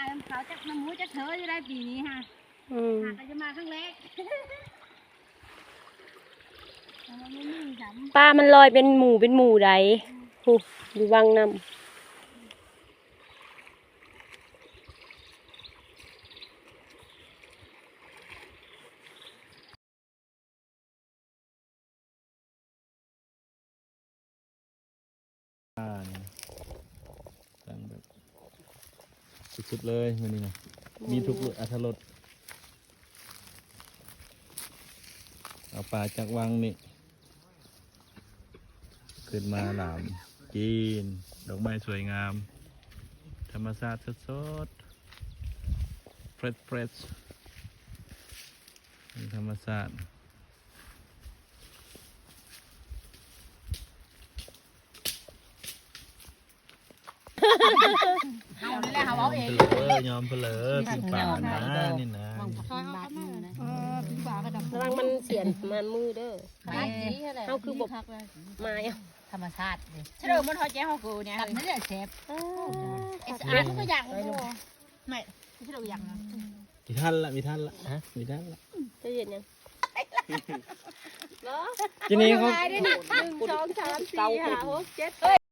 น้ำขาวจากน้ำหมูจะเถอะอยู่ได้ปีนี้ฮะหากจะมาครั้งแรกปลามันลอยเป็นหมู่ใดหูดูวังน้ำตั้งแบบสุดๆเลยมันนี่นะมีทุกอรรถรสเอาปลาจากวังนี่ขึ้นมาหลามกินดอกไม้สวยงามธรรมชาติสดๆเฟรชธรรมชาติเอาเลยแหละเขาเอาเอง ยอมเพลอปิ้งปลานะนี่นะ ถึงปลากระดำ ระวังมันเสียนมันมือเด้อ เขาคือบบ ไม้อะ ธรรมชาติเลยเชื่อมันเขาแจ้งเขากูเนี่ยกับนั่นแหละเชฟเอสอาร์ก็อย่างไม่ใช่เราอย่างนะ มีท่านละฮะมีท่านละ จะเย็นยัง ทีนี้เขา 1 2 3 4 5 6 7